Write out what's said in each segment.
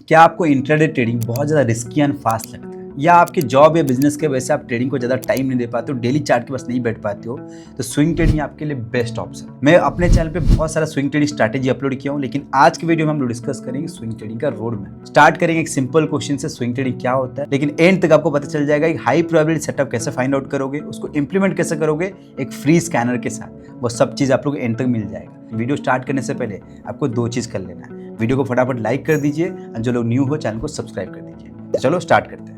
क्या आपको intraday trading बहुत ज़्यादा रिस्की एंड फास्ट लगता है, या आपके जॉब या बिजनेस के वजह से आप ट्रेडिंग को ज़्यादा टाइम नहीं दे पाते हो, डेली चार्ट के पास नहीं बैठ पाते हो, तो स्विंग ट्रेडिंग आपके लिए बेस्ट ऑप्शन। मैं अपने चैनल पे बहुत सारा स्विंग ट्रेडिंग स्ट्रैटेजी अपलोड किया हूँ, लेकिन आज की वीडियो में हम लोग डिस्कस करेंगे स्विंग ट्रेडिंग का रोड मैप। स्टार्ट करेंगे एक सिंपल क्वेश्चन से, स्विंग ट्रेडिंग क्या होता है, लेकिन एंड तक आपको पता चल जाएगा एक हाई प्रोबेबिलिटी सेटअप कैसे फाइंड आउट करोगे, उसको इंप्लीमेंट कैसे करोगे एक फ्री स्कैनर के साथ, वो सब चीज़ आप लोग एंड तक मिल जाएगा। वीडियो स्टार्ट करने से पहले आपको दो चीज़ कर लेना है, वीडियो को फटाफट लाइक कर दीजिए और जो लोग न्यू हो चैनल को सब्सक्राइब कर दीजिए। तो चलो स्टार्ट करते हैं।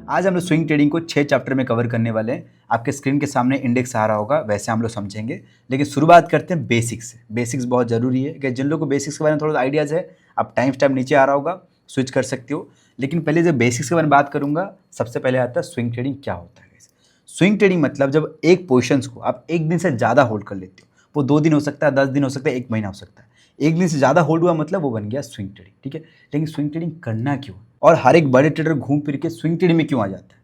आज हम लोग स्विंग ट्रेडिंग को 6 चैप्टर में कवर करने वाले हैं। आपके स्क्रीन के सामने इंडेक्स आ रहा होगा, वैसे हम लोग समझेंगे, लेकिन शुरुआत करते हैं बेसिक्स से। बेसिक्स बहुत ज़रूरी है कि जिन लोगों को बेसिक्स के बारे में थोड़ा आइडियाज़ है, आप टाइम स्टैम्प नीचे आ रहा होगा, स्विच कर सकते हो। लेकिन पहले जब बेसिक्स के बारे में बात करूंगा, सबसे पहले आता है स्विंग ट्रेडिंग क्या होता है। स्विंग ट्रेडिंग मतलब जब एक पोजिशंस को आप एक दिन से ज़्यादा होल्ड कर लेते हो, वो 2 दिन हो सकता है, 10 दिन हो सकता है, 1 महीना हो सकता है। एक दिन से ज़्यादा होल्ड हुआ मतलब वो बन गया स्विंग ट्रेडिंग, ठीक है। लेकिन स्विंग ट्रेडिंग करना क्यों, और हर एक बड़े ट्रेडर घूम फिर के स्विंग ट्रेडिंग में क्यों आ जाता है?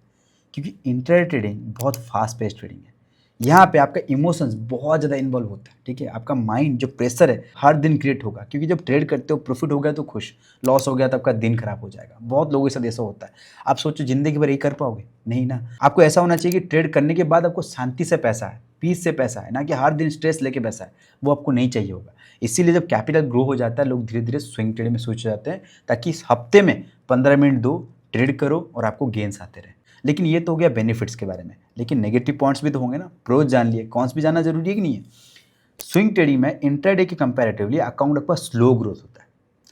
क्योंकि इंट्राडे ट्रेडिंग बहुत फास्ट पेस ट्रेडिंग है। यहाँ पे आपका इमोशंस बहुत ज़्यादा इन्वॉल्व होता है, ठीक है। आपका माइंड जो प्रेशर है हर दिन क्रिएट होगा, क्योंकि जब ट्रेड करते हो प्रॉफिट हो गया तो खुश, लॉस हो गया तो आपका दिन खराब हो जाएगा। बहुत लोगों के साथ ऐसा होता है। आप सोचो जिंदगी भर यही कर पाओगे? नहीं ना। आपको ऐसा होना चाहिए कि ट्रेड करने के बाद आपको शांति से पैसा है, पीस से पैसा है, ना कि हर दिन स्ट्रेस लेके पैसा है। वो आपको नहीं चाहिए होगा। इसीलिए जब कैपिटल ग्रो हो जाता है, लोग धीरे धीरे स्विंग ट्रेड में स्विच हो जाते हैं, ताकि इस हफ्ते में 15 मिनट दो, ट्रेड करो और आपको गेन्स आते रहे। लेकिन ये तो हो गया बेनिफिट्स के बारे में, लेकिन नेगेटिव पॉइंट्स भी तो होंगे ना। प्रोज जान लिए, कॉन्स भी जानना जरूरी है कि नहीं है। स्विंग ट्रेडिंग में इंट्राडे के कंपैरेटिवली अकाउंट आपका स्लो ग्रोथ होता है।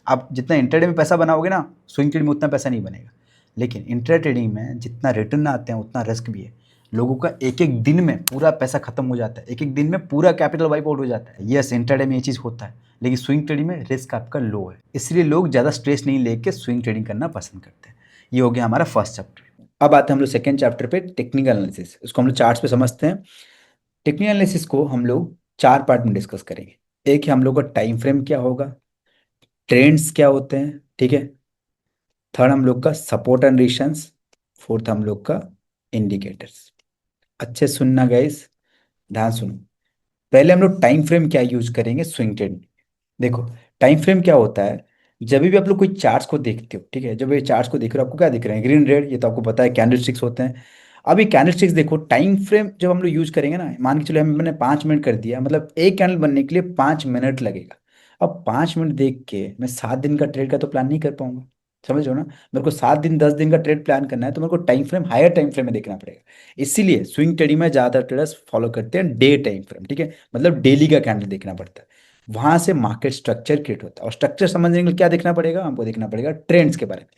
आप जितना इंट्राडे में पैसा बनाओगे ना, स्विंग ट्रेडिंग में उतना पैसा नहीं बनेगा। लेकिन इंट्रा ट्रेडिंग में जितना रिटर्न आते हैं उतना रिस्क भी है। लोगों का एक एक दिन में पूरा पैसा खत्म हो जाता है, एक एक दिन में पूरा कैपिटल वाइप आउट हो जाता है। यस, इंट्राडे में ये चीज़ होता है, लेकिन स्विंग ट्रेडिंग में रिस्क आपका लो है, इसलिए लोग ज़्यादा स्ट्रेस नहीं लेके स्विंग ट्रेडिंग करना पसंद करते हैं। ये हो गया हमारा फर्स्ट चैप्टर। अब आते हैं हम लोग सेकेंड चैप्टर पे, टेक्निकल एनालिसिस। इसको हम लोग चार्ट्स पे समझते हैं। टेक्निकल एनालिसिस को हम लोग 4 पार्ट में डिस्कस करेंगे। एक है हम लोग का टाइम फ्रेम क्या होगा, ट्रेंड्स क्या होते हैं, ठीक है। थर्ड हम लोग का सपोर्ट एंड रेजिस्टेंस, फोर्थ हम लोग का इंडिकेटर्स। अच्छे सुनना गाइस, ध्यान सुनो। पहले हम लोग टाइम फ्रेम क्या यूज करेंगे स्विंग ट्रेड में। देखो, टाइम फ्रेम क्या होता है, जब भी आप लोग कोई चार्ट्स को देखते हो, ठीक है, जब ये चार्ट्स को देख रहे हो आपको क्या दिख रहे हैं, ग्रीन रेड, ये तो आपको पता है कैंडल स्टिक्स होते हैं। अब ये कैंडल स्टिक्स देखो, टाइम फ्रेम जब हम लोग यूज करेंगे ना, मान के चलो मैंने 5 मिनट कर दिया, मतलब एक कैंडल बनने के लिए 5 मिनट लगेगा। अब 5 मिनट देख के मैं 7 दिन का ट्रेड का तो प्लान नहीं कर पाऊंगा, समझ रहे हो ना। मेरे को 7 दिन 10 दिन का ट्रेड प्लान करना है, तो मेरे को time frame higher time frame में देखना पड़ेगा। इसीलिए स्विंग ट्रेडिंग में ज्यादातर ट्रेडर्स फॉलो करते हैं डे टाइम फ्रेम, ठीक है, मतलब डेली का कैंडल देखना पड़ता है। वहां से मार्केट स्ट्रक्चर क्रिएट होता है, और स्ट्रक्चर समझने के लिए क्या देखना पड़ेगा, हमको देखना पड़ेगा ट्रेंड्स के बारे में।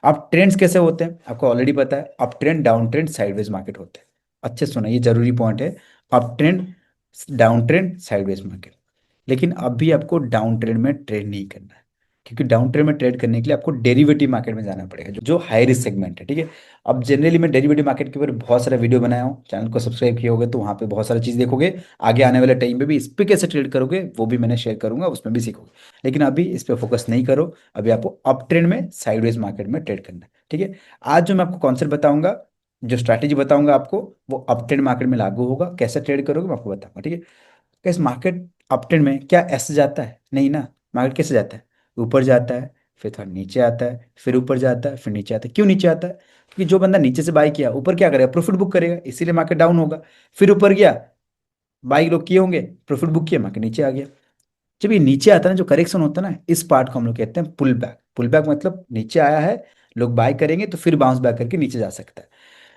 अब ट्रेंड्स कैसे होते हैं आपको ऑलरेडी पता है, up trend, down trend, sideways market होते हैं। अच्छे सुना, ये जरूरी पॉइंट है। Up trend, down trend, sideways market. लेकिन अभी आपको डाउन ट्रेंड में ट्रेड नहीं करना है, क्योंकि डाउन ट्रेंड में ट्रेड करने के लिए आपको डेरिवेटिव मार्केट में जाना पड़ेगा, जो हाई रिस्क सेगमेंट है, ठीक है। अब जनरली मैं डेरिवेटिव मार्केट के ऊपर बहुत सारा वीडियो बनाया हूँ, चैनल को सब्सक्राइब किए होगे तो वहाँ पे बहुत सारी चीज़ देखोगे। आगे आने वाले टाइम पे भी इस पे कैसे ट्रेड करोगे वो भी मैंने शेयर करूंगा, उसमें भी सीखोगे। लेकिन अभी इस पे फोकस नहीं करो, अभी आपको अप ट्रेंड में साइडवेज मार्केट में ट्रेड करना है, ठीक है। आज जो मैं आपको कॉन्सेप्ट बताऊंगा, जो स्ट्रैटेजी बताऊंगा आपको, वो अप ट्रेंड मार्केट में लागू होगा। कैसे ट्रेड करोगे मैं आपको बताऊंगा, ठीक है। इस मार्केट अप ट्रेंड में क्या ऐसे जाता है? नहीं ना। मार्केट कैसे जाता है? ऊपर जाता है, फिर थोड़ा नीचे आता है, फिर ऊपर जाता है, फिर नीचे आता है। क्यों नीचे आता है? क्योंकि जो बंदा नीचे से बाई किया ऊपर क्या करेगा, प्रॉफिट बुक करेगा, इसीलिए मार्केट डाउन होगा। फिर ऊपर गया, बाई लोग किए होंगे, प्रॉफिट बुक किया, मार्केट नीचे आ गया। जब ये नीचे आता है ना, जो करेक्शन होता है ना, इस पार्ट को हम लोग कहते हैं पुल बैक। पुल बैक मतलब नीचे आया है, लोग बाय करेंगे तो फिर बाउंस बैक करके नीचे जा सकता है,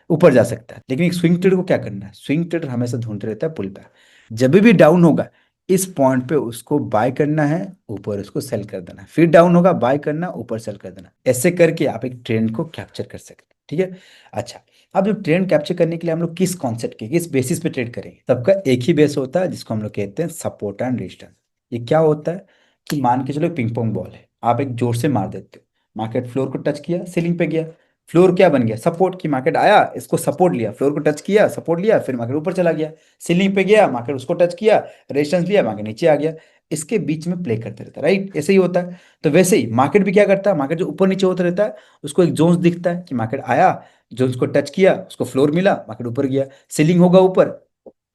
ऊपर जा सकता है। लेकिन एक स्विंग ट्रेडर को क्या करना है, स्विंग ट्रेडर हमेशा ढूंढते रहता है पुल बैक। जब भी डाउन होगा, इस पॉइंट पे उसको बाय करना है, ऊपर उसको सेल कर देना है, फिर डाउन होगा, बाय करना, ऊपर सेल कर देना। ऐसे करके आप एक ट्रेंड को कैप्चर कर सकते हैं, ठीक है। अच्छा, अब जो ट्रेंड कैप्चर करने के लिए हम लोग किस कॉन्सेप्ट के, किस बेसिस पे ट्रेड करेंगे, सबका एक ही बेस होता है, जिसको हम लोग कहते हैं सपोर्ट एंड रेजिस्टेंस। ये क्या होता है कि मान के चलो पिंग पोंग बॉल है, आप एक जोर से मार देते हो, मार्केट फ्लोर को टच किया, सीलिंग पे गया, फ्लोर क्या बन गया, सपोर्ट की मार्केट आया, इसको सपोर्ट लिया, फ्लोर को टच किया, सपोर्ट लिया, फिर मार्केट ऊपर चला गया, सीलिंग पे गया, मार्केट उसको टच किया, रेजिस्टेंस लिया, मार्केट नीचे आ गया। इसके बीच में प्ले करते रहता है, राइट, ऐसे ही होता है। तो वैसे ही मार्केट भी क्या करता है, मार्केट जो ऊपर नीचे होता रहता है, उसको एक जोन्स दिखता है कि मार्केट आया, जोन्स को टच किया, उसको फ्लोर मिला, मार्केट ऊपर गया, सीलिंग होगा ऊपर,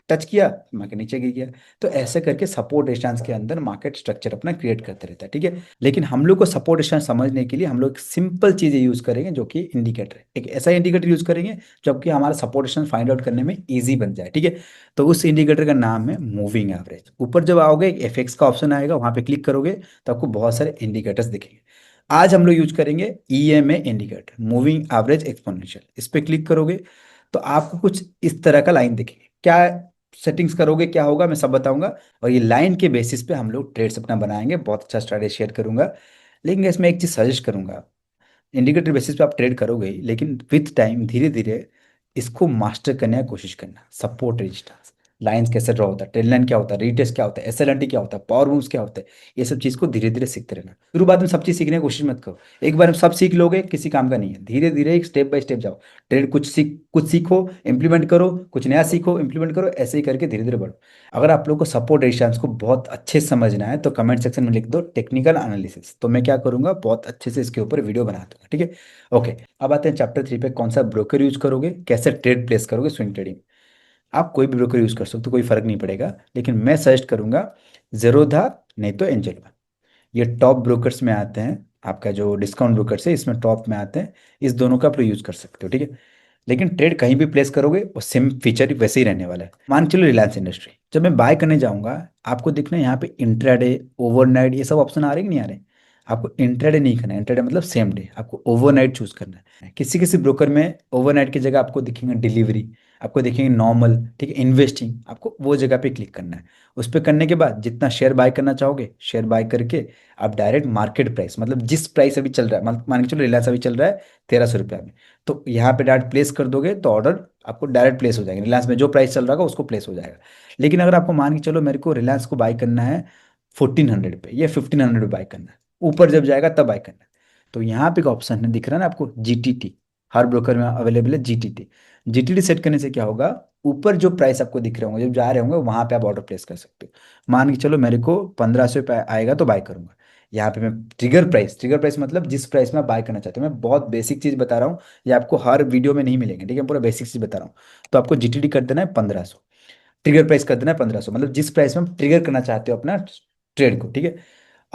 टच किया मार्केट नीचे गिर गया। तो ऐसे करके सपोर्ट रेजिस्टेंस के अंदर मार्केट स्ट्रक्चर अपना क्रिएट करते रहता है, ठीक है। लेकिन हम लोग को सपोर्ट रेजिस्टेंस समझने के लिए हम लोग सिंपल चीजें यूज करेंगे, जो कि इंडिकेटर है। एक ऐसा इंडिकेटर यूज करेंगे जब कि हमारा सपोर्ट रेजिस्टेंस फाइंड आउट करने में ईजी बन जाए, ठीक है। तो उस इंडिकेटर का नाम है मूविंग एवरेज। ऊपर जब आओगे एक एफएक्स का ऑप्शन आएगा, वहां पे क्लिक करोगे तो आपको बहुत सारे इंडिकेटर्स दिखेंगे। आज हम लोग यूज करेंगे EMA indicator, moving average exponential. इस पे क्लिक करोगे तो आपको कुछ इस तरह का लाइन दिखेगी। क्या सेटिंग्स करोगे क्या होगा मैं सब बताऊंगा, और ये लाइन के बेसिस पे हम लोग ट्रेड्स अपना बनाएंगे। बहुत अच्छा स्ट्रैटेजी शेयर करूंगा। लेकिन इसमें एक चीज सजेस्ट करूंगा, इंडिकेटर बेसिस पे आप ट्रेड करोगे लेकिन विथ टाइम धीरे धीरे इसको मास्टर करने की कोशिश करना। सपोर्ट रेजिस्टेंस, लाइंस कैसे ड्रॉ होता है, ट्रेंड लाइन क्या होता है, रीटेस्ट क्या होता है, एसएलएनटी क्या होता है, पावर मूव्स क्या होता है, ये सब चीज़ को धीरे धीरे सीखते रहना। शुरुआत में सब चीज़ सीखने की कोशिश मत करो। एक बार में सब सीख लोगे किसी काम का नहीं है। धीरे धीरे एक स्टेप बाय स्टेप जाओ। ट्रेड कुछ सीखो इम्प्लीमेंट करो, कुछ नया सीखो इम्प्लीमेंट करो, ऐसे ही करके धीरे धीरे बढ़ो। अगर आप लोग को सपोर्ट रेजिस्टेंस को बहुत अच्छे से समझना है तो कमेंट सेक्शन में लिख दो टेक्निकल एनालिसिस, तो मैं क्या करूंगा बहुत अच्छे से इसके ऊपर वीडियो बना दूंगा, ठीक है। ओके, अब आते हैं चैप्टर 3 पे। कौन सा ब्रोकर यूज करोगे, कैसे ट्रेड प्लेस करोगे स्विंग ट्रेडिंग। आप कोई भी ब्रोकर यूज कर सकते हो, कोई फर्क नहीं पड़ेगा, लेकिन मैं सजेस्ट करूंगा जेरोधा नहीं तो एंजल वन। ये टॉप ब्रोकर्स में आते हैं। आपका जो डिस्काउंट ब्रोकर्स है इसमें टॉप में आते हैं। इस दोनों का आप यूज कर सकते हो, ठीक है। लेकिन ट्रेड कहीं भी प्लेस करोगे वो सेम फीचर वैसे ही रहने वाला है। मान के चलो रिलायंस इंडस्ट्री, जब मैं बाय करने जाऊंगा आपको दिखना है यहाँ पे इंट्राडे, ओवरनाइट, ये सब ऑप्शन आ रहे कि नहीं आ रहे। आपको इंट्राडे नहीं करना है, इंट्राडे मतलब सेम डे, आपको ओवरनाइट चूज करना है। किसी किसी ब्रोकर में ओवरनाइट की जगह आपको दिखेंगे डिलीवरी, आपको देखेंगे नॉर्मल, ठीक है, इन्वेस्टिंग, आपको वो जगह पे क्लिक करना है। उस पर करने के बाद जितना शेयर बाय करना चाहोगे शेयर बाय करके आप डायरेक्ट मार्केट प्राइस, मतलब जिस प्राइस अभी चल रहा है, मान के चलो रिलायंस अभी चल रहा है 1300 रुपया में, तो यहाँ पे डायरेक्ट प्लेस कर दोगे तो ऑर्डर आपको डायरेक्ट प्लेस हो जाएगा। रिलायंस में जो प्राइस चल रहा होगा उसको प्लेस हो जाएगा। लेकिन अगर आपको मान के चलो मेरे को रिलायंस को बाय करना है 1400 पे या 1500 पे बाय करना है, ऊपर जब जाएगा तब बाय करना है, तो यहाँ पे एक ऑप्शन है दिख रहा है ना आपको जीटीटी। हर ब्रोकर में अवेलेबल है जीटीटी। जीटीटी सेट करने से क्या होगा, ऊपर जो प्राइस आपको दिख रहे होंगे जब जा रहे होंगे वहां पे आप ऑर्डर प्लेस कर सकते हो। मान के चलो मेरे को 1500 पे आएगा तो बाय करूंगा। यहाँ पे मैं ट्रिगर प्राइस मतलब जिस प्राइस में आप बाय करना चाहते हो। मैं बहुत बेसिक चीज बता रहा हूँ, ये आपको हर वीडियो में नहीं मिलेंगे, ठीक है, पूरा बेसिक चीज बता रहा हूँ। तो आपको जीटीडी कर देना है 1500, ट्रिगर प्राइस कर देना है 1500, मतलब जिस प्राइस में आप ट्रिगर करना चाहते हो अपना ट्रेड को, ठीक है।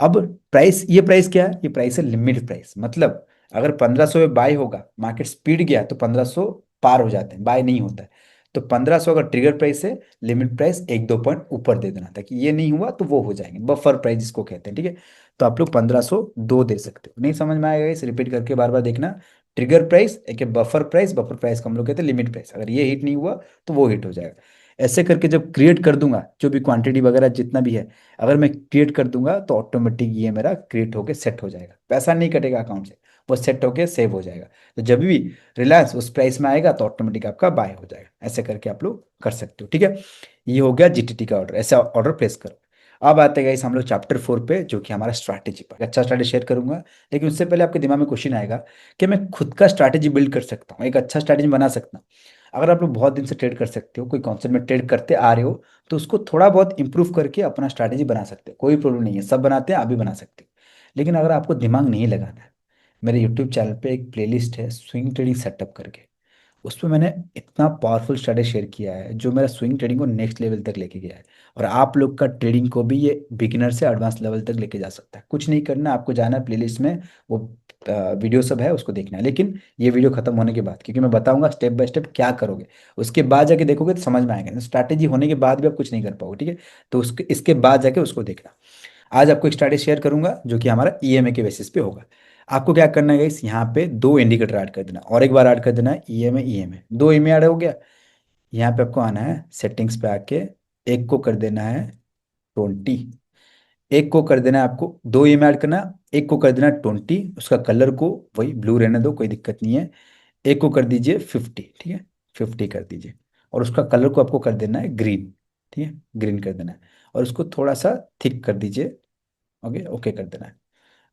अब प्राइस, ये प्राइस क्या है, ये प्राइस है लिमिट प्राइस। मतलब अगर 1500 में बाय होगा, मार्केट स्पीड गया तो 1500 पार हो जाते हैं, बाय नहीं होता है। तो 1500 अगर ट्रिगर प्राइस है, लिमिट प्राइस एक दो पॉइंट ऊपर दे देना ताकि ये नहीं हुआ तो वो हो जाएंगे, बफर प्राइस जिसको कहते हैं, ठीक है। तो आप लोग 1502 दे सकते हो। नहीं समझ में आएगा इसे रिपीट करके बार बार देखना। ट्रिगर प्राइस एक है बफर प्राइस, बफर प्राइस को हम लोग कहते हैं लिमिट प्राइस। अगर ये हिट नहीं हुआ तो वो हिट हो जाएगा। ऐसे करके जब क्रिएट कर दूंगा जो भी क्वांटिटी वगैरह जितना भी है, अगर मैं क्रिएट कर दूंगा तो ऑटोमेटिक ये मेरा क्रिएट होके सेट हो जाएगा, पैसा नहीं कटेगा अकाउंट से, वो सेट होके सेव हो जाएगा। तो जब भी रिलायंस उस प्राइस में आएगा तो ऑटोमेटिक आपका बाय हो जाएगा। ऐसे करके आप लोग कर सकते हो, ठीक है। ये हो गया जीटीटी का ऑर्डर, ऐसा ऑर्डर प्लेस करो। अब आते हैं गाइस हम लोग चैप्टर 4 पे, जो कि हमारा स्ट्रैटेजी पर। अच्छा स्ट्रैटेजी शेयर करूंगा, लेकिन उससे पहले आपके दिमाग में क्वेश्चन आएगा कि मैं खुद का स्ट्रैटेजी बिल्ड कर सकता हूँ, एक अच्छा स्ट्रैटेजी बना सकता हूँ। अगर आप लोग बहुत दिन से ट्रेड कर सकते हो, कोई कॉन्सेप्ट में ट्रेड करते आ रहे हो, तो उसको थोड़ा बहुत इंप्रूव करके अपना स्ट्रैटेजी बना सकते हो, कोई प्रॉब्लम नहीं है, सब बनाते हैं, आप भी बना सकते हो। लेकिन अगर आपको दिमाग नहीं लगाना है, मेरे यूट्यूब चैनल पे एक प्लेलिस्ट है स्विंग ट्रेडिंग सेटअप करके। उसमें मैंने इतना पावरफुल स्ट्रैटेजी शेयर किया है जो मेरा स्विंग ट्रेडिंग को नेक्स्ट लेवल तक लेके गया है। और आप लोग का ट्रेडिंग को भी ये बिगिनर से एडवांस लेवल तक लेके जा सकता है। कुछ नहीं करना, आपको जाना है प्लेलिस्ट में, वो वीडियो सब है उसको देखना है। लेकिन ये वीडियो खत्म होने के बाद, क्योंकि मैं बताऊंगा स्टेप बाय स्टेप क्या करोगे, उसके बाद जाके देखोगे तो समझ में आएगा। स्ट्रैटेजी होने के बाद भी आप कुछ नहीं कर पाओगे, ठीक है। तो उसके इसके बाद जाके उसको देखना। आज आपको एक स्ट्रैटेजी शेयर करूंगा जो कि हमारा ईएमए के बेसिस पे होगा। आपको क्या करना है गाइस, यहाँ पे दो इंडिकेटर ऐड कर देना और एक बार ऐड कर देना है ईएमए ईएमए, दो ईएमए ऐड हो गया। यहाँ पे आपको आना है सेटिंग्स पे आके, एक को कर देना है 20, एक को कर देना है आपको, दो ईएमए ऐड करना है, एक को कर देना है 20, उसका कलर को वही ब्लू रहने दो, कोई दिक्कत नहीं है। एक को कर दीजिए 50, ठीक है, 50 कर दीजिए। और उसका कलर को आपको कर देना है ग्रीन, ठीक है, ग्रीन कर देना है। और उसको थोड़ा सा थिक कर दीजिए, ओके ओके कर देना है।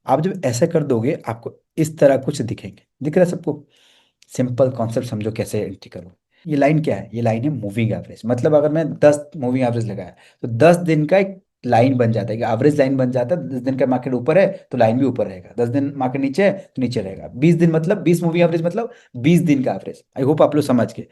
आप जब ऐसा कर दोगे आपको इस तरह कुछ दिखेंगे, दिख रहा है सबको। सिंपल कॉन्सेप्ट समझो कैसे एंट्री करो। ये लाइन क्या है, ये लाइन है मूविंग एवरेज। मतलब अगर मैं 10 मूविंग एवरेज लगाया तो 10 दिन का एक लाइन बन जाता है, कि एवरेज लाइन बन जाता है। 10 दिन का मार्केट ऊपर है तो लाइन भी ऊपर रहेगा, 10 दिन मार्केट नीचे है तो नीचे रहेगा। 20 दिन मतलब 20 मूविंग एवरेज मतलब 20 दिन का एवरेज। आई होप आप लोग समझ गए।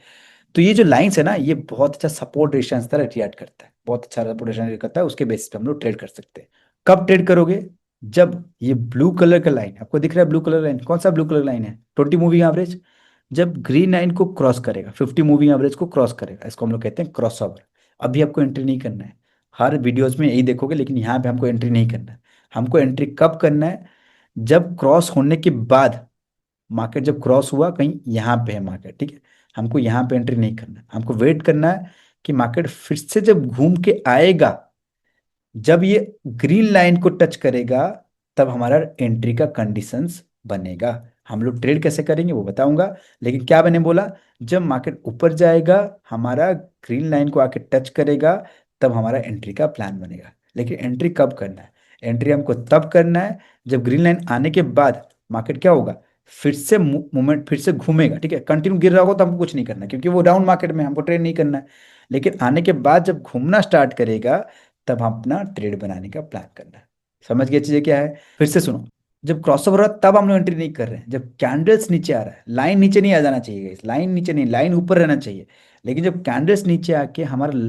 तो ये जो लाइंस है ना, ये बहुत अच्छा सपोर्ट रेजिस्टेंस तरह रिएक्ट करता है, बहुत अच्छा सपोर्ट रेजिस्टेंस करता है, उसके बेसिस पे हम लोग ट्रेड कर सकते हैं। कब ट्रेड करोगे? जब ये ब्लू कलर का लाइन आपको दिख रहा है, ब्लू कलर लाइन, कौन सा ब्लू कलर लाइन है? 20 मूविंग एवरेज। जब ग्रीन लाइन को क्रॉस करेगा, 50 मूविंग एवरेज को क्रॉस करेगा, इसको हम लोग कहते हैं क्रॉस ओवर। अभी आपको एंट्री नहीं करना है, हर वीडियोज में यही देखोगे, लेकिन यहाँ पे हमको एंट्री नहीं करना है। हमको एंट्री कब करना है? जब क्रॉस होने के बाद, मार्केट जब क्रॉस हुआ कहीं यहाँ पे है मार्केट, ठीक है, हमको यहाँ पे एंट्री नहीं करना है, हमको वेट करना है कि मार्केट फिर से जब घूम के आएगा, जब ये ग्रीन लाइन को टच करेगा, तब हमारा एंट्री का कंडीशंस बनेगा। हम लोग ट्रेड कैसे करेंगे वो बताऊंगा, लेकिन क्या मैंने बोला, जब मार्केट ऊपर जाएगा, हमारा ग्रीन लाइन को आके टच करेगा, तब हमारा एंट्री का प्लान बनेगा। लेकिन एंट्री कब करना है? एंट्री हमको तब करना है जब ग्रीन लाइन आने के बाद मार्केट क्या होगा, फिर से मूवमेंट फिर से घूमेगा, ठीक है, कंटिन्यू गिर रहा होगा तो हमको कुछ नहीं करना है, क्योंकि वो डाउन मार्केट में हमको ट्रेड नहीं करना है। लेकिन आने के बाद जब घूमना स्टार्ट करेगा, तब हम अपना ट्रेड बनाने का प्लान करना है। समझ गए चीजें क्या है? फिर से सुनो, जब क्रॉसओवर हो रहा है तब हम लोग एंट्री नहीं कर रहे हैं, जब कैंडल्स नीचे आ रहा है, लाइन नीचे नहीं आ जाना चाहिए, इस लाइन नीचे नहीं, लाइन ऊपर रहना चाहिए। लेकिन जब कैंडल्स नीचे आके हमारा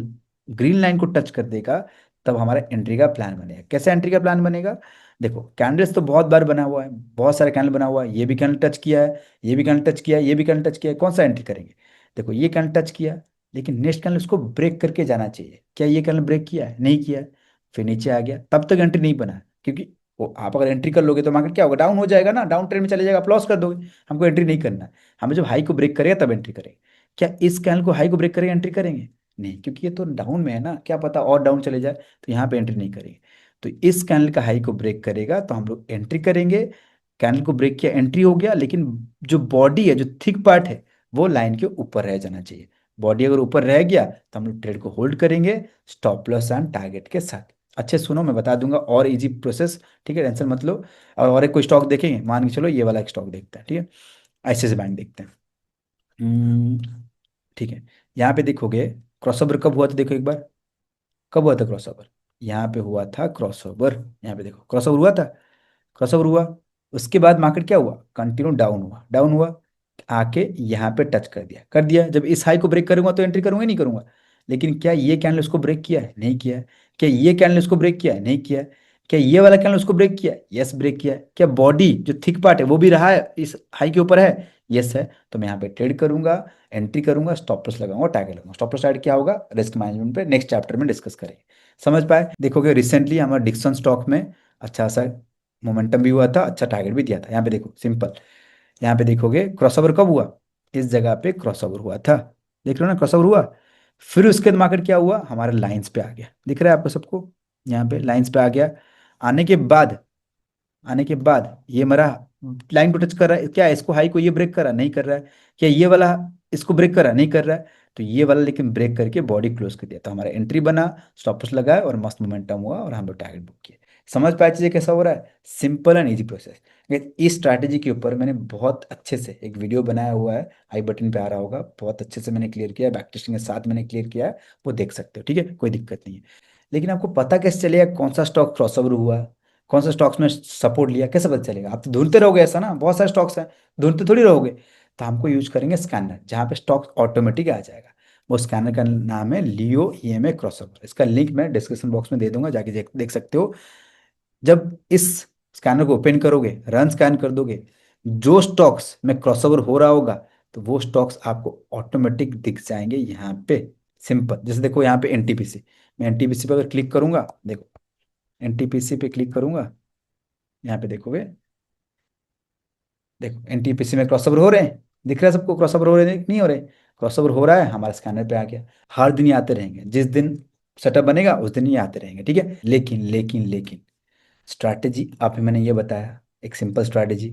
ग्रीन लाइन को टच कर देगा, तब हमारा एंट्री का प्लान बनेगा। कैसे एंट्री का प्लान बनेगा? देखो, कैंडल्स तो बहुत बार बना हुआ है, बहुत सारे कैंडल बना हुआ है, ये भी कैंडल टच किया है, ये भी कैंडल टच किया है, ये भी कैंडल टच किया है, कौन सा एंट्री करेंगे? देखो, ये कैंडल टच किया, लेकिन नेक्स्ट कैंडल उसको ब्रेक करके जाना चाहिए। क्या ये कैंडल ब्रेक किया है? नहीं किया है। फिर नीचे आ गया, तब तक एंट्री नहीं बना है, क्योंकि वो आप अगर एंट्री कर लोगे तो मार्केट क्या होगा, डाउन हो जाएगा ना, डाउन ट्रेंड में चले जाएगा, आप लॉस कर दोगे। हमको एंट्री नहीं करना है, हमें जब हाई को ब्रेक करेगा तब एंट्री करेंगे। क्या इस कैंडल को हाई को ब्रेक करेगा एंट्री करेंगे? नहीं, क्योंकि ये तो डाउन में है ना, क्या पता और डाउन चले जाए, तो यहाँ पे एंट्री नहीं करेंगे। तो इस कैंडल का हाई को ब्रेक करेगा तो हम लोग एंट्री करेंगे। कैंडल को ब्रेक किया, एंट्री हो गया, लेकिन जो बॉडी है, जो थिक पार्ट है, वो लाइन के ऊपर रह जाना चाहिए। बॉडी अगर ऊपर रह गया तो हम लोग ट्रेड को होल्ड करेंगे, स्टॉप लॉस एंड टारगेट के साथ। अच्छे सुनो, मैं बता दूंगा और इजी प्रोसेस, ठीक है, टेंशन मत लो। और एक कोई स्टॉक देखेंगे, मान के चलो ये वाला एक स्टॉक देखते हैं, ठीक है, ICICI बैंक देखते हैं। ठीक है, यहाँ पे देखोगे क्रॉसओवर कब हुआ था, देखो एक बार, कब हुआ था क्रॉसओवर? यहाँ पे हुआ था क्रॉसओवर, यहाँ पे देखो क्रॉसओवर हुआ था, क्रॉसओवर हुआ। उसके बाद मार्केट क्या हुआ, कंटिन्यू डाउन हुआ, डाउन हुआ, आके यहाँ पे टच कर दिया। जब इस हाई को ब्रेक करूंगा तो एंट्री करूंगा, नहीं करूंगा। लेकिन क्या ये कैंडल उसको ब्रेक किया है? नहीं किया है। क्या ये कैंडल उसको ब्रेक किया है? नहीं किया है। क्या ये वाला कैंडल उसको ब्रेक किया है? यस, ब्रेक किया है। क्या बॉडी जो थिक पार्ट है वो भी रहा है इस हाई के ऊपर है? यस है। तो मैं यहाँ पे ट्रेड करूंगा, एंट्री करूंगा, स्टॉप लॉस लगाऊंगा, टारगेट लगाऊंगा। स्टॉप लॉस टारगेट क्या होगा, रिस्क मैनेजमेंट पे नेक्स्ट चैप्टर में डिस्कस करेंगे। समझ पाए? देखोगे रिसेंटली हमारा डिक्सन स्टॉक में अच्छा सा मोमेंटम भी हुआ था, अच्छा टारगेट भी दिया था। यहाँ पे देखो सिंपल, यहाँ पे देखोगे क्रॉसओवर कब हुआ, इस जगह पे क्रॉसओवर हुआ था, देख रहे हो ना, क्रॉसओवर हुआ। फिर उसके बाद मार्केट क्या हुआ, हमारे लाइंस पे आ गया, दिख रहा है आपको सबको, यहाँ पे लाइंस पे आ गया। आने के बाद, आने के बाद ये मेरा लाइन को टच कर रहा है, क्या इसको हाई को ये ब्रेक कर रहा है? नहीं कर रहा है। क्या ये वाला इसको ब्रेक कर रहा है? नहीं कर रहा है। तो ये वाला लेकिन ब्रेक करके बॉडी क्लोज कर दिया, तो हमारा एंट्री बना, स्टॉप लॉस लगाया और मस्त मोमेंटम हुआ और हम लोग टारगेट बुक किए। समझ पाए चीजें कैसा हो रहा है? Simple and easy process. इस स्ट्रैटेजी के ऊपर मैंने बहुत अच्छे से एक वीडियो बनाया हुआ है, आई बटन पे आ रहा होगा, बहुत अच्छे से मैंने क्लियर किया है, बैक टेस्टिंग के साथ मैंने क्लियर किया है, वो देख सकते हो, ठीक है, कोई दिक्कत नहीं है। लेकिन आपको पता कैसे चलेगा कौन सा स्टॉक क्रॉसओवर हुआ, कौन सा स्टॉक्स में सपोर्ट लिया, कैसे पता चलेगा? आप तो ढूंढते रहोगे, ऐसा ना, बहुत सारे स्टॉक्स हैं, ढूंढते थोड़ी रहोगे। तो हमको यूज करेंगे स्कैनर, जहाँ पे स्टॉक ऑटोमेटिक आ जाएगा। वो स्कैनर का नाम है लियो EMA क्रॉसओवर, इसका लिंक मैं डिस्क्रिप्शन बॉक्स में दे दूंगा, जाके देख सकते हो। जब इस स्कैनर को ओपन करोगे, रन स्कैन कर दोगे, जो स्टॉक्स में क्रॉसओवर हो रहा होगा, तो वो स्टॉक्स आपको ऑटोमेटिक दिख जाएंगे यहाँ पे। सिंपल, जैसे देखो यहाँ पे NTPC, मैं NTPC पे अगर क्लिक करूंगा, देखो NTPC पे क्लिक करूंगा, यहाँ पे देखोगे, देखो NTPC में क्रॉसओवर हो रहे हैं, दिख रहा है सबको, क्रॉसओवर हो रहे हैं नहीं हो रहे? क्रॉसओवर हो रहा है, हमारा स्कैनर पे आ गया। हर दिन ये आते रहेंगे, जिस दिन सेटअप बनेगा उस दिन ये आते रहेंगे, ठीक है। लेकिन स्ट्रैटेजी आप ही, मैंने ये बताया एक सिंपल स्ट्रैटेजी।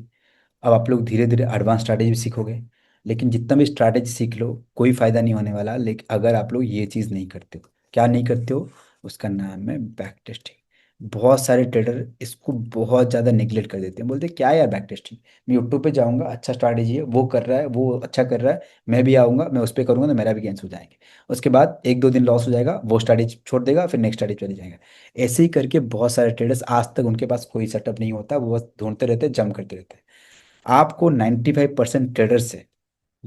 अब आप लोग धीरे धीरे एडवांस स्ट्रैटेजी भी सीखोगे, लेकिन जितना भी स्ट्रैटेजी सीख लो कोई फायदा नहीं होने वाला, लेकिन अगर आप लोग ये चीज़ नहीं करते हो। क्या नहीं करते हो? उसका नाम है बैक टेस्टिंग। बहुत सारे ट्रेडर इसको बहुत ज़्यादा निगलेक्ट कर देते हैं, बोलते हैं क्या यार बैक टेस्टिंग, मैं यूट्यूब पे जाऊंगा, अच्छा स्ट्रैटेजी है, वो कर रहा है, वो अच्छा कर रहा है, मैं भी आऊँगा, मैं उस पर करूँगा तो मेरा भी गेंस हो जाएंगे। उसके बाद एक दो दिन लॉस हो जाएगा, वो स्ट्रैटेजी छोड़ देगा, फिर नेक्स्ट स्ट्रैटेजी चले जाएगा। ऐसे ही करके बहुत सारे ट्रेडर्स आज तक उनके पास कोई सेटअप नहीं होता, वो बस ढूंढते रहते हैं, जम करते रहते हैं। आपको 95% ट्रेडर से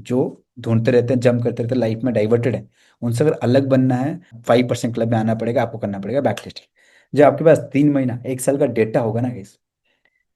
जो ढूंढते रहते हैं, जंप करते रहते हैं, लाइफ में डाइवर्टेड है, उनसे अगर अलग बनना है, 5% क्लब में आना पड़ेगा, आपको करना पड़ेगा बैक टेस्टिंग। जब आपके पास 3 महीना 1 साल का डेटा होगा ना गाइस,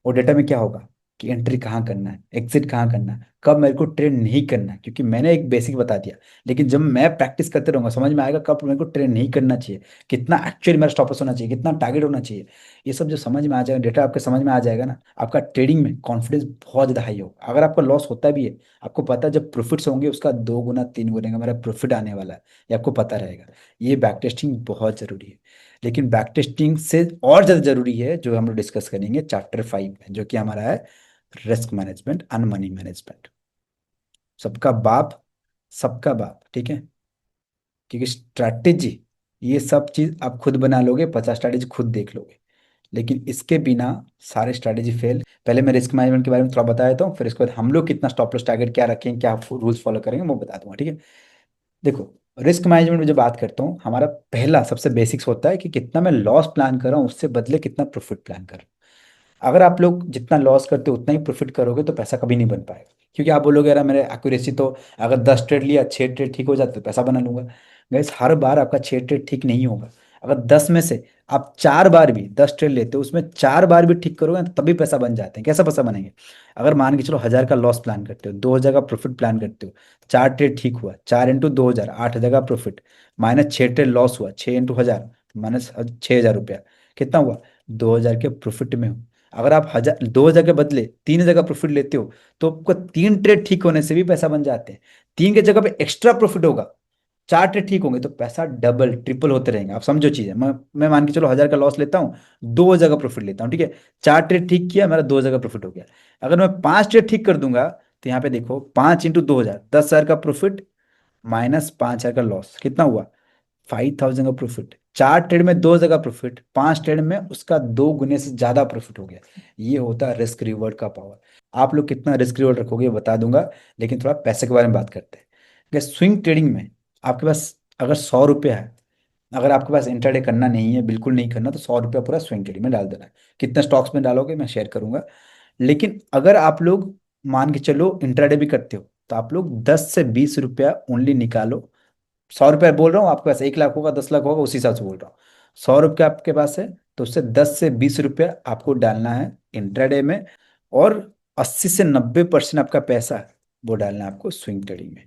वो डेटा में क्या होगा कि एंट्री कहाँ करना है, एग्जिट कहाँ करना है, कब मेरे को ट्रेड नहीं करना है, क्योंकि मैंने एक बेसिक बता दिया। लेकिन जब मैं प्रैक्टिस करते रहूंगा समझ में आएगा कब मेरे को ट्रेड नहीं करना चाहिए, कितना एक्चुअली मेरा स्टॉप लॉस होना चाहिए, कितना टारगेट होना चाहिए। ये सब जो समझ में आ जाएगा, डेटा आपके समझ में आ जाएगा ना, आपका ट्रेडिंग में कॉन्फिडेंस बहुत ज़्यादा हाई होगा। अगर आपका लॉस होता भी है, आपको पता है जब प्रॉफिट्स होंगे उसका 2 गुना 3 गुना का मेरा प्रॉफिट आने वाला है, ये आपको पता रहेगा। ये बैक टेस्टिंग बहुत ज़रूरी है। लेकिन बैक टेस्टिंग से और ज़्यादा ज़रूरी है जो हम लोग डिस्कस करेंगे चैप्टर 5 में, जो कि हमारा है risk management and money management. सबका बाप, सबका बाप, ठीक है। क्योंकि स्ट्रैटेजी, ये सब चीज आप खुद बना लोगे, 50 स्ट्रैटेजी खुद देख लोगे, लेकिन इसके बिना सारे स्ट्रैटेजी फेल। पहले मैं रिस्क मैनेजमेंट के बारे में थोड़ा बता देता हूँ, फिर इसके बाद हम लोग कितना स्टॉप लॉस टारगेट क्या रखेंगे, क्या रूल्स फॉलो करेंगे, वो बता दूंगा, ठीक है। देखो, रिस्क मैनेजमेंट में जो बात करता हूँ, हमारा पहला सबसे बेसिक्स होता है कि कितना मैं लॉस प्लान कर रहा हूँ, उससे बदले कितना प्रॉफिट प्लान कर रहा हूँ। अगर आप लोग जितना लॉस करते हो उतना ही प्रॉफिट करोगे तो पैसा कभी नहीं बन पाएगा। क्योंकि आप बोलोगे यार मेरे एक्यूरेसी तो, अगर 10 ट्रेड लिया 6 ट्रेड ठीक हो जाते तो पैसा बना लूंगा। गैस, हर बार आपका 6 ट्रेड ठीक नहीं होगा। अगर 10 में से आप 4 बार भी 10 ट्रेड लेते हो, उसमें 4 बार भी ठीक करोगे ना, तभी पैसा बन जाते हैं। कैसा पैसा बनेंगे? अगर मान के चलो 1,000 का लॉस प्लान करते हो, 2,000 का प्रॉफिट प्लान करते हो, 4 ट्रेड ठीक हुआ, 4 × 2,000 8,000 का प्रॉफिट, माइनस 6 ट्रेड लॉस हुआ, 6 × 1,000 माइनस 6,000 रुपया, कितना हुआ? 2,000 के प्रॉफिट में हो। अगर आप 2,000 के बदले 3,000 का प्रॉफिट लेते हो, तो आपको 3 ट्रेड ठीक होने से भी पैसा बन जाते हैं। 3 की जगह पे एक्स्ट्रा प्रॉफिट होगा, 4 ट्रेड ठीक होंगे तो पैसा डबल ट्रिपल होते रहेंगे। आप समझो चीजें, मैं मान के चलो 1,000 का लॉस लेता हूँ, 2,000 का प्रॉफिट लेता हूँ, ठीक है। 4 ट्रेड ठीक किया, मेरा 2,000 का प्रॉफिट हो गया। अगर मैं 5 ट्रेड ठीक कर दूंगा, तो यहाँ पे देखो 5 × 2,000, 10,000 का प्रॉफिट माइनस 5,000 का लॉस, कितना हुआ? 5,000 का प्रॉफिट। 4 ट्रेड में 2,000 का प्रॉफिट, 5 ट्रेड में उसका 2 गुने से ज्यादा प्रॉफिट हो गया। ये होता है रिस्क रिवॉर्ड का पावर। आप लोग कितना रिस्क रिवॉर्ड रखोगे बता दूंगा, लेकिन थोड़ा पैसे के बारे में बात करते हैं। स्विंग ट्रेडिंग में आपके पास अगर 100 रुपया है, अगर आपके पास इंट्राडे करना नहीं है, बिल्कुल नहीं करना, तो 100 रुपया पूरा स्विंग ट्रेडिंग में डाल देना है। कितने स्टॉक्स में डालोगे मैं शेयर करूंगा। लेकिन अगर आप लोग मान के चलो इंट्राडे भी करते हो, तो आप लोग 10 से 20 रुपया ओनली निकालो। 100 रुपया बोल रहा हूँ, आपके पास 1 लाख होगा 10 लाख होगा उसी हिसाब से बोल रहा हूँ। 100 रुपया आपके पास है, तो उससे 10 से 20 रुपया आपको डालना है इंट्राडे में, और 80 से 90% आपका पैसा है वो डालना है आपको स्विंग ट्रेडिंग में।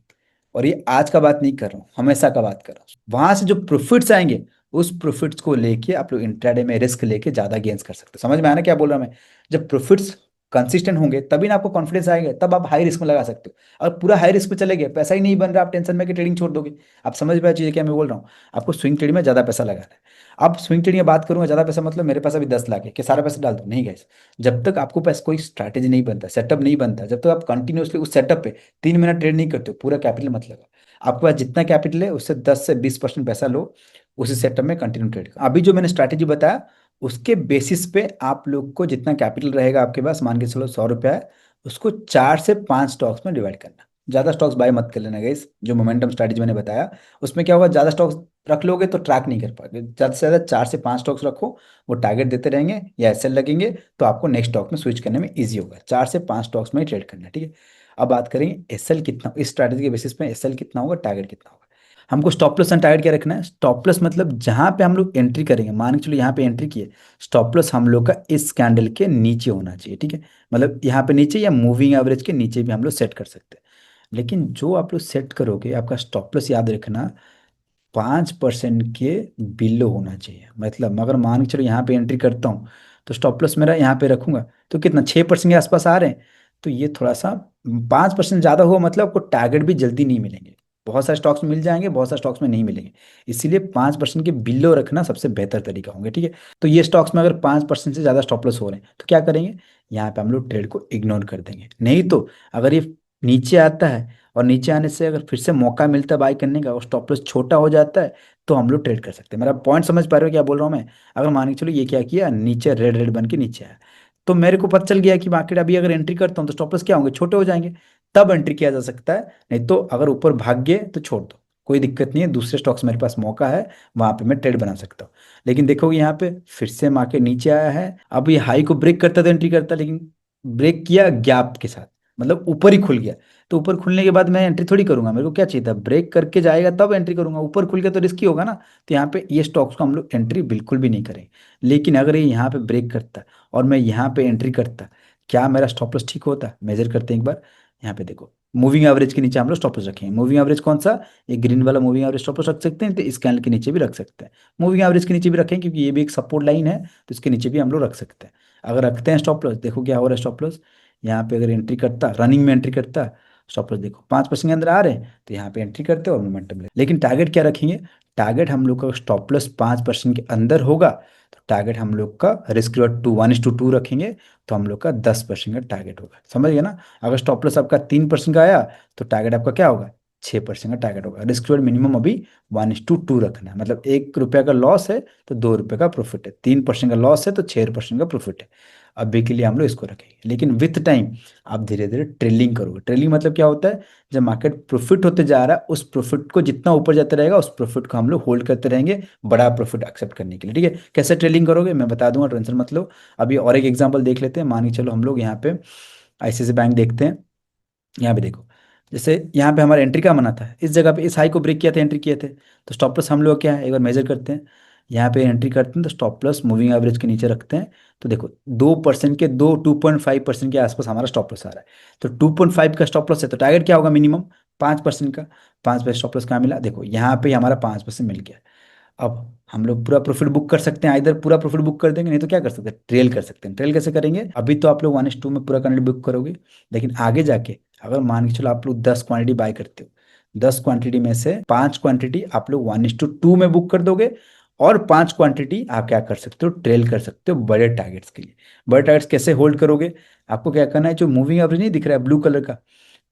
और ये आज का बात नहीं कर रहा हूँ, हमेशा का बात कर रहा हूँ। वहां से जो प्रॉफिट्स आएंगे, उस प्रॉफिट्स को लेके आप लोग इंट्राडे में रिस्क लेके ज्यादा गेन्स कर सकते हो। समझ में आया ना क्या बोल रहा हूं मैं? जब प्रॉफिट्स कंसिस्टेंट होंगे तभी ना आपको कॉन्फिडेंस आएगा, तब आप हाई रिस्क में लगा सकते हो। और पूरा हाई रिस्क में चले गए, पैसा ही नहीं बन रहा, आप टेंशन में कि ट्रेडिंग छोड़ दोगे। आप समझ में आया चीजें क्या मैं बोल रहा हूँ? आपको स्विंग ट्रेडिंग में ज्यादा पैसा लगाना है। अब स्विंग ट्रेडिंग में बात करूंगा ज्यादा पैसा मतलब मेरे पास अभी 10 लाख है कि सारा पैसा डाल दो, नहीं गैस। जब तक आपको पास कोई स्ट्रैटेजी नहीं बनता, सेटअप नहीं बनता, जब तक आप कंटिन्यूसली उस सेटअप पे 3 महीना ट्रेड नहीं करते हो, पूरा कैपिटल मत लगा। आपके पास जितना कैपिटल है उससे 10 से 20% पैसा लो, उसी सेटअप में कंटिन्यू ट्रेड करो। अभी जो मैंने स्ट्रैटेजी बताया, उसके बेसिस पे आप लोग को जितना कैपिटल रहेगा आपके पास, मान के चलो 100 रुपया है, उसको 4 से 5 स्टॉक्स में डिवाइड करना। ज्यादा स्टॉक्स बाय मत कर लेना गाइस। जो मोमेंटम स्ट्रैटेजी मैंने बताया, उसमें क्या होगा, ज्यादा स्टॉक्स रख लोगे तो ट्रैक नहीं कर पाओगे। ज्यादा से ज्यादा 4 से 5 स्टॉक्स रखो, वो टारगेट देते रहेंगे या एसएल लगेंगे, तो आपको नेक्स्ट स्टॉक में स्विच करने में ईजी होगा। 4 से 5 स्टॉक्स में ही ट्रेड करना है, ठीक है। अब बात करेंगे एसएल कितना, इस स्ट्रैटेजी के बेसिस पे एसएल कितना होगा, टारगेट कितना होगा। हमको स्टॉप लॉस एंड टारगेट क्या रखना है? स्टॉप लॉस मतलब जहां पे हम लोग एंट्री करेंगे, मान के चलो यहाँ पे एंट्री किए, स्टॉप लॉस हम लोग का इस कैंडल के नीचे होना चाहिए, ठीक है। मतलब यहाँ पे नीचे या मूविंग एवरेज के नीचे भी हम लोग सेट कर सकते हैं। लेकिन जो आप लोग सेट करोगे, आपका स्टॉप लॉस याद रखना 5% के बिलो होना चाहिए। मतलब अगर मान के चलो यहाँ पे एंट्री करता हूँ, तो स्टॉप लॉस मेरा यहाँ पे रखूंगा, तो कितना 6% के आसपास आ रहे हैं। तो ये थोड़ा सा 5% ज़्यादा हुआ, मतलब आपको टारगेट भी जल्दी नहीं मिलेंगे। बहुत सारे स्टॉक्स में मिल जाएंगे, बहुत सारे स्टॉक्स में नहीं मिलेंगे। इसीलिए 5% के बिलो रखना सबसे बेहतर तरीका होंगे, ठीक है। तो ये स्टॉक्स में अगर 5% से ज़्यादा स्टॉप लॉस हो रहे हैं तो क्या करेंगे, यहाँ पे हम लोग ट्रेड को इग्नोर कर देंगे। नहीं तो अगर ये नीचे आता है, और नीचे आने से अगर फिर से मौका मिलता है बाई करने का और स्टॉप लॉस छोटा हो जाता है, तो हम लोग ट्रेड कर सकते हैं। मेरा पॉइंट समझ पा रहे हो क्या बोल रहा हूँ मैं? अगर मान के चलो ये क्या किया, नीचे रेड रेड बन के नीचे आया, तो मेरे को पता चल गया कि मार्केट अभी अगर एंट्री करता हूँ तो स्टॉप लॉस क्या होंगे, छोटे हो जाएंगे, तब एंट्री किया जा सकता है। नहीं तो अगर ऊपर भाग गए तो छोड़ दो, कोई दिक्कत नहीं है, दूसरे स्टॉक्स मेरे पास मौका है, वहां पे मैं ट्रेड बना सकता हूँ। लेकिन देखोगे यहाँ पे फिर से मार्केट नीचे आया है, अब ये हाई को ब्रेक करता तो एंट्री करता, लेकिन ब्रेक किया गैप के साथ, मतलब ऊपर ही खुल गया, तो ऊपर खुलने के बाद मैं एंट्री थोड़ी करूंगा, मेरे को क्या चाहिए था, ब्रेक करके जाएगा तब एंट्री करूंगा, ऊपर खुल गया तो रिस्की होगा ना। तो यहाँ पे ये स्टॉक्स को हम लोग एंट्री बिल्कुल भी नहीं करेंगे। लेकिन अगर ये यहाँ पे ब्रेक करता और मैं यहाँ पे एंट्री करता, क्या मेरा स्टॉप लॉस ठीक होता? मेजर करते हैं एक बार। यहाँ पे देखो, मूविंग एवरेज के नीचे हम लोग स्टॉप लॉस रखेंगे। मूविंग एवरेज कौन सा? ये ग्रीन वाला मूविंग एवरेज स्टॉप लॉस रख सकते हैं, तो इस कैंडल के नीचे भी रख सकते हैं। मूविंग एवरेज के नीचे भी रखें क्योंकि ये भी एक सपोर्ट लाइन है, तो इसके नीचे भी हम लोग रख सकते हैं। अगर रखते हैं स्टॉप लॉस, देखो क्या हो रहा है स्टॉप लॉस। यहाँ पे अगर एंट्री करता, रनिंग में एंट्री करता, स्टॉप लॉस देखो 5% के अंदर आ रहे हैं, तो यहाँ पे एंट्री करते हो और मोमेंटम ले। लेकिन टारगेट क्या रखेंगे? टारगेट हम लोग का स्टॉप लॉस 5% के अंदर होगा, तो टारगेट हम लोग का रिस्क रिवॉर्ड 1:2 रखेंगे, तो हम लोग का 10% का टारगेट होगा। समझ गए ना? अगर स्टॉप लॉस आपका 3% का आया, तो टारगेट आपका क्या होगा? 6% का टारगेट होगा। रिस्क रिवॉर्ड मिनिमम अभी 1:2 रखना है, मतलब 1 रुपये का लॉस है तो 2 रुपये का प्रॉफिट है, 3% का लॉस है तो 6% का प्रॉफिट है। अभी के लिए हम लोग इसको रखेंगे, लेकिन विथ टाइम आप धीरे धीरे ट्रेलिंग करोगे। ट्रेलिंग मतलब क्या होता है? जब मार्केट प्रॉफिट होते जा रहा है, उस प्रॉफिट को जितना ऊपर जाता रहेगा, उस प्रॉफिट को हम लोग होल्ड करते रहेंगे, बड़ा प्रॉफिट एक्सेप्ट करने के लिए। ठीक है, कैसे ट्रेलिंग करोगे मैं बता दूंगा, टेंशन मत लो। अभी और एक एग्जांपल देख लेते हैं। मान के चलो हम लोग यहाँ पे आईसीआईसी बैंक देखते हैं। यहाँ पे देखो, जैसे यहाँ पे हमारा एंट्री का मना था, इस जगह पे इस हाई को ब्रेक किया था, एंट्री किए थे, तो स्टॉप लॉस हम लोग क्या है एक बार मेजर करते हैं। यहाँ पे एंट्री करते हैं तो स्टॉप लॉस मूविंग एवरेज के नीचे रखते हैं, तो देखो 2% के 2.5% के आसपास हमारा स्टॉप लॉस आ रहा है। तो 2.5 का स्टॉप लॉस है, तो टारगेट क्या होगा मिनिमम? 5% का। 5% स्टॉप लॉस कहाँ मिला? देखो यहाँ पे हमारा 5% मिल गया। अब हम लोग पूरा प्रॉफिट बुक कर सकते हैं, इधर पूरा प्रॉफिट बुक कर देंगे, नहीं तो क्या कर सकते हैं, ट्रेल कर सकते हैं। ट्रेल कैसे करेंगे? अभी तो आप लोग 1:2 में पूरा क्वांटिटी बुक करोगे, लेकिन आगे जाके अगर मान के चलो आप लोग 10 क्वांटिटी बाय करते हो, 10 क्वांटिटी में से 5 क्वांटिटी आप लोग 1:2 में बुक कर दोगे, और 5 क्वांटिटी आप क्या कर सकते हो, ट्रेल कर सकते हो बड़े टारगेट्स के लिए। बड़े टारगेट्स कैसे होल्ड करोगे? आपको क्या करना है, जो मूविंग एवरेज नहीं दिख रहा है ब्लू कलर का,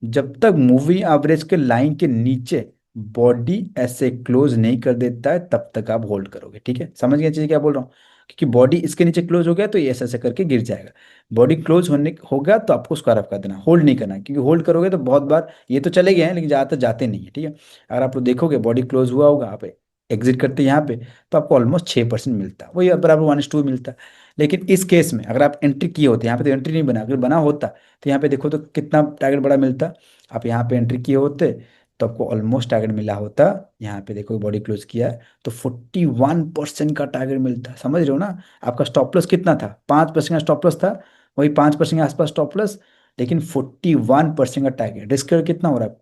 जब तक मूविंग एवरेज के लाइन के नीचे बॉडी ऐसे क्लोज नहीं कर देता है, तब तक आप होल्ड करोगे। ठीक है, समझ गए चीज़ क्या बोल रहा हूँ? क्योंकि बॉडी इसके नीचे क्लोज हो गया तो ये ऐसे ऐसे करके गिर जाएगा। बॉडी क्लोज होने होगा तो आपको स्क्वायर ऑफ कर देना, होल्ड नहीं करना है, क्योंकि होल्ड करोगे तो बहुत बार ये तो चले गए हैं लेकिन ज़्यादातर जाते नहीं है। ठीक है, अगर आप लोग देखोगे बॉडी क्लोज हुआ होगा, आप एग्जिट करते हैं यहाँ पे, तो आपको ऑलमोस्ट 6% मिलता है, वही बराबर 1:2 मिलता है। लेकिन इस केस में अगर आप एंट्री किए होते, यहाँ पे तो एंट्री नहीं बना, अगर बना होता तो यहाँ पे देखो तो कितना टारगेट बड़ा मिलता। आप यहाँ पे एंट्री किए होते तो आपको ऑलमोस्ट टारगेट मिला होता, यहाँ पे देखो बॉडी क्लोज किया है तो 41% का टारगेट मिलता है। समझ रहे हो ना? आपका स्टॉप लॉस कितना था? 5% का स्टॉप लॉस था, वही 5% के आसपास स्टॉप लॉस, लेकिन 41% का टारगेट। रिस्क कितना हो रहा है?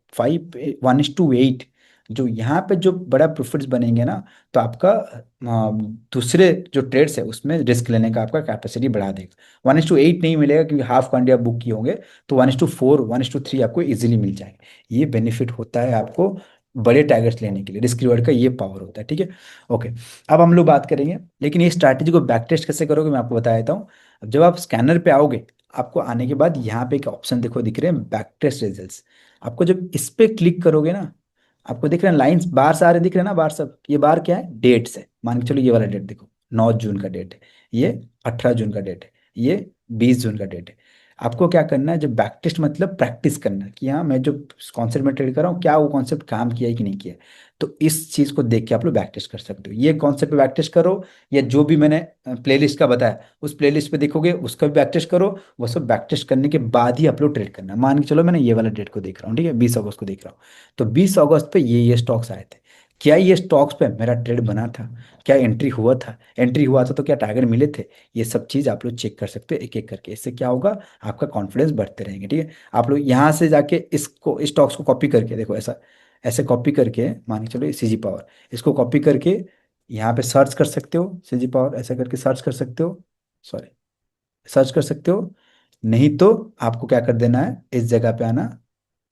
1:8। जो यहाँ पे जो बड़ा प्रॉफिट्स बनेंगे ना, तो आपका दूसरे जो ट्रेड्स है उसमें रिस्क लेने का आपका कैपेसिटी बढ़ा देगा। 1:8 नहीं मिलेगा क्योंकि हाफ क्वांटिटी आप बुक किए होंगे, तो 1:4 1:3 आपको इजीली मिल जाएंगे। ये बेनिफिट होता है आपको बड़े टारगेट्स लेने के लिए, रिस्क रिवॉर्ड का ये पावर होता है। ठीक है, ओके। अब हम लोग बात करेंगे, लेकिन ये स्ट्रैटेजी को बैक टेस्ट कैसे करोगे मैं आपको बता देता हूँ। अब जब आप स्कैनर पे आओगे, आपको आने के बाद यहाँ पे एक ऑप्शन देखो दिख रहे हैं बैक टेस्ट रिजल्ट्स। आपको जब इस पे क्लिक करोगे ना, आपको दिख रहे हैं लाइंस बार सारे दिख रहे हैं ना, बार सब, ये बार क्या है? डेट्स है। मान के चलो ये वाला डेट देखो, 9 जून का डेट है, ये 18 जून का डेट है, ये 20 जून का डेट है। आपको क्या करना है, जब बैक टेस्ट मतलब प्रैक्टिस करना है कि हाँ मैं जो कॉन्सेप्ट में ट्रेड कर रहा हूँ क्या वो कॉन्सेप्ट काम किया है कि नहीं किया है। तो इस चीज़ को देख के आप लोग बैक टेस्ट कर सकते हो। ये कॉन्सेप्ट पे बैक टेस्ट करो, या जो भी मैंने प्लेलिस्ट का बताया उस प्लेलिस्ट पे देखोगे, उसका भी बैक टेस्ट करो। वो सब बैक टेस्ट करने के बाद ही अपलोड ट्रेड करना। मान के चलो मैंने ये वाला डेट को देख रहा हूँ, ठीक है, 20 अगस्त को देख रहा हूँ, तो 20 अगस्त पे ये स्टॉक्स आए थे, क्या ये स्टॉक्स पे मेरा ट्रेड बना था? क्या एंट्री हुआ था? एंट्री हुआ था तो क्या टारगेट मिले थे? ये सब चीज़ आप लोग चेक कर सकते हो एक एक करके। इससे क्या होगा, आपका कॉन्फिडेंस बढ़ते रहेंगे। ठीक है, आप लोग यहाँ से जाके इसको स्टॉक्स को कॉपी करके देखो, ऐसा ऐसे कॉपी करके, मान के चलो सीजी पावर, इसको कॉपी करके यहाँ पे सर्च कर सकते हो, सीजी पावर ऐसा करके सर्च कर सकते हो, सॉरी सर्च कर सकते हो। नहीं तो आपको क्या कर देना है, इस जगह पे आना,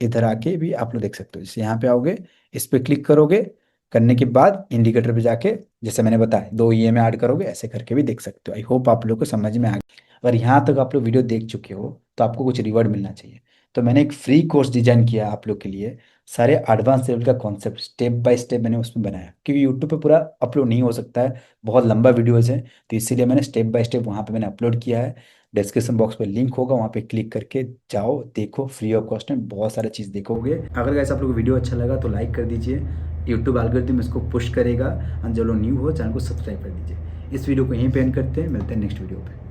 इधर आके भी आप लोग देख सकते हो। जैसे यहाँ पे आओगे, इस पे क्लिक करोगे, करने के बाद इंडिकेटर पे जाके जैसे मैंने बताया 2 EMA ऐड करोगे, ऐसे करके भी देख सकते हो। आई होप आप लोग को समझ में आ गया। अगर यहाँ तक आप लोग वीडियो देख चुके हो तो आपको कुछ रिवॉर्ड मिलना चाहिए। तो मैंने एक फ्री कोर्स डिजाइन किया आप लोग के लिए, सारे एडवांस लेवल का कॉन्सेप्ट स्टेप बाय स्टेप मैंने उसमें बनाया, क्योंकि यूट्यूब पे पूरा अपलोड नहीं हो सकता है, बहुत लंबा वीडियोज़ है, तो इसीलिए मैंने स्टेप बाय स्टेप वहाँ पे मैंने अपलोड किया है। डिस्क्रिप्शन बॉक्स पे लिंक होगा, वहाँ पे क्लिक करके जाओ, देखो, फ्री ऑफ कॉस्ट में बहुत सारा चीज़ देखोगे। अगर गाइस आप लोग को वीडियो अच्छा लगा तो लाइक कर दीजिए, यूट्यूब एल्गोरिथम इसको पुश करेगा, और जो लोग न्यू हो चैनल को सब्सक्राइब कर दीजिए। इस वीडियो को यहीं पे एंड करते हैं, मिलते हैं नेक्स्ट वीडियो पे।